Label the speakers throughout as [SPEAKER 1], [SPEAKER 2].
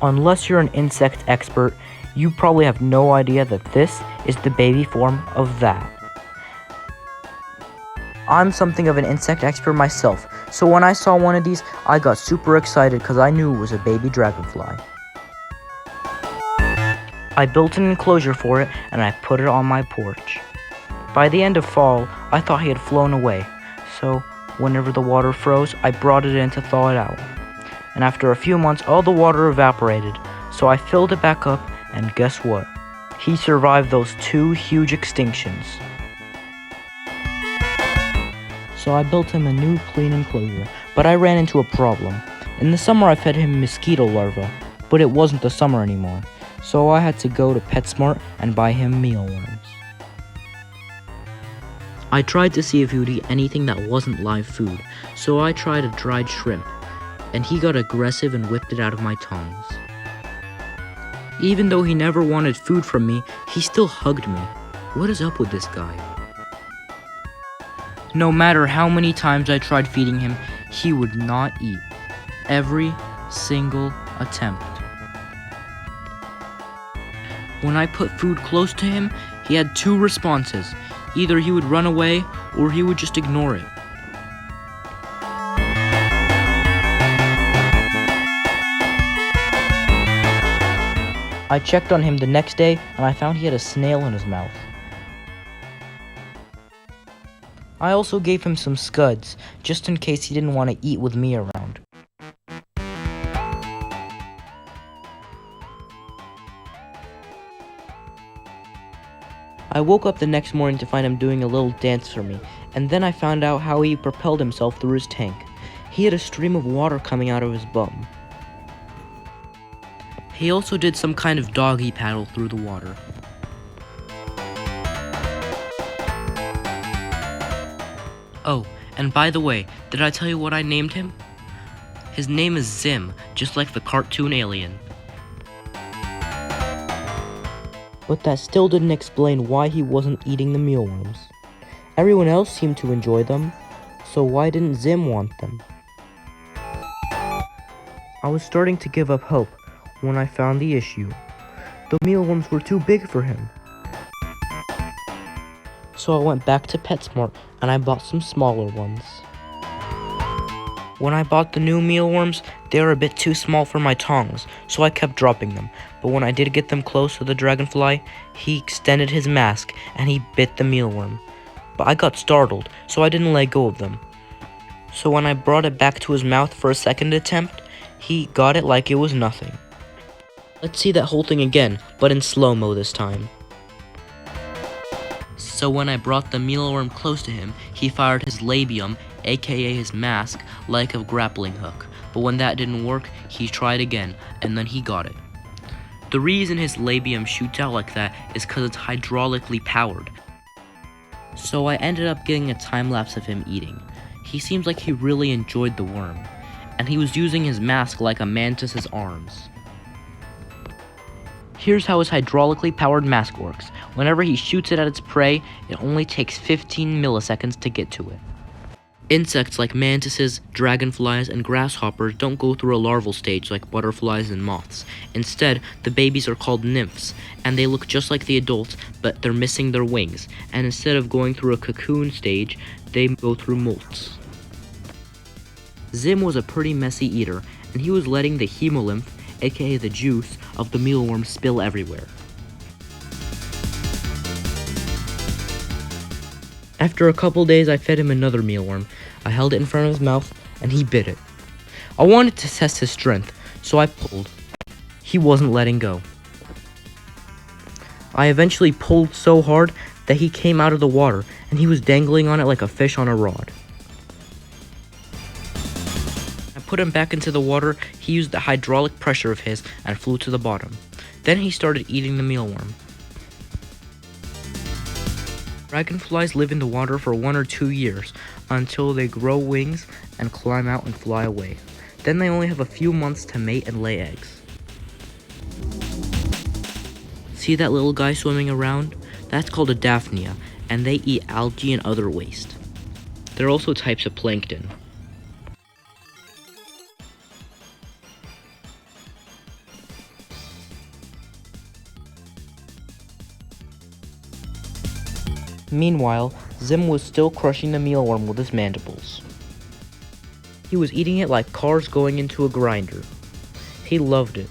[SPEAKER 1] Unless you're an insect expert, you probably have no idea that this is the baby form of that. I'm something of an insect expert myself, so when I saw one of these, I got super excited because I knew it was a baby dragonfly. I built an enclosure for it and I put it on my porch. By the end of fall, I thought he had flown away, so whenever the water froze, I brought it in to thaw it out. And after a few months, all the water evaporated, so I filled it back up, and guess what? He survived those 2 huge extinctions. So I built him a new clean enclosure, but I ran into a problem. In the summer I fed him mosquito larvae, but it wasn't the summer anymore, so I had to go to PetSmart and buy him mealworms. I tried to see if he would eat anything that wasn't live food, so I tried a dried shrimp, and he got aggressive and whipped it out of my tongs. Even though he never wanted food from me, he still hugged me. What is up with this guy? No matter how many times I tried feeding him, he would not eat. Every single attempt. When I put food close to him, he had 2 responses. Either he would run away, or he would just ignore it. I checked on him the next day, and I found he had a snail in his mouth. I also gave him some scuds, just in case he didn't want to eat with me around. I woke up the next morning to find him doing a little dance for me, and then I found out how he propelled himself through his tank. He had a stream of water coming out of his bum. He also did some kind of doggy paddle through the water. Oh, and by the way, did I tell you what I named him? His name is Zim, just like the cartoon alien. But that still didn't explain why he wasn't eating the mealworms. Everyone else seemed to enjoy them, so why didn't Zim want them? I was starting to give up hope when I found the issue. The mealworms were too big for him. So I went back to PetSmart and I bought some smaller ones. When I bought the new mealworms, they were a bit too small for my tongs, so I kept dropping them. But when I did get them close to the dragonfly, he extended his mask and he bit the mealworm. But I got startled, so I didn't let go of them. So when I brought it back to his mouth for a second attempt, he got it like it was nothing. Let's see that whole thing again, but in slow-mo this time. So when I brought the mealworm close to him, he fired his labium, aka his mask, like a grappling hook. But when that didn't work, he tried again, and then he got it. The reason his labium shoots out like that is because it's hydraulically powered. So I ended up getting a time-lapse of him eating. He seems like he really enjoyed the worm, and he was using his mask like a mantis's arms. Here's how his hydraulically powered mask works. Whenever he shoots it at its prey, it only takes 15 milliseconds to get to it. Insects like mantises, dragonflies, and grasshoppers don't go through a larval stage like butterflies and moths. Instead, the babies are called nymphs, and they look just like the adults, but they're missing their wings, and instead of going through a cocoon stage, they go through molts. Zim was a pretty messy eater, and he was letting the hemolymph, aka the juice, of the mealworm spill everywhere. After a couple days, I fed him another mealworm. I held it in front of his mouth, and he bit it. I wanted to test his strength, so I pulled. He wasn't letting go. I eventually pulled so hard that he came out of the water, and he was dangling on it like a fish on a rod. I put him back into the water. He used the hydraulic pressure of his and flew to the bottom. Then he started eating the mealworm. Dragonflies live in the water for 1 or 2 years until they grow wings and climb out and fly away. Then they only have a few months to mate and lay eggs. See that little guy swimming around? That's called a daphnia, and they eat algae and other waste. They're also types of plankton. Meanwhile, Zim was still crushing the mealworm with his mandibles. He was eating it like cars going into a grinder. He loved it.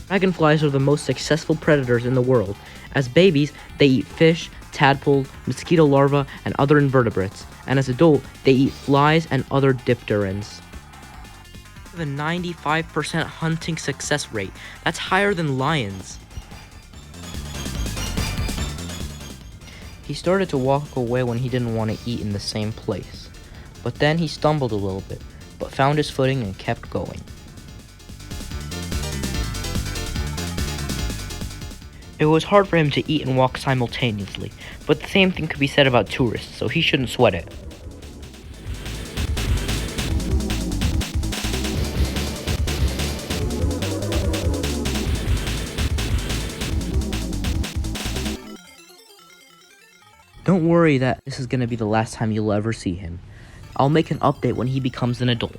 [SPEAKER 1] Dragonflies are the most successful predators in the world. As babies, they eat fish, tadpoles, mosquito larvae, and other invertebrates, and as adults, they eat flies and other dipterans. With a 95% hunting success rate, that's higher than lions. He started to walk away when he didn't want to eat in the same place, but then he stumbled a little bit, but found his footing and kept going. It was hard for him to eat and walk simultaneously, but the same thing could be said about tourists, so he shouldn't sweat it. Don't worry that this is going to be the last time you'll ever see him. I'll make an update when he becomes an adult.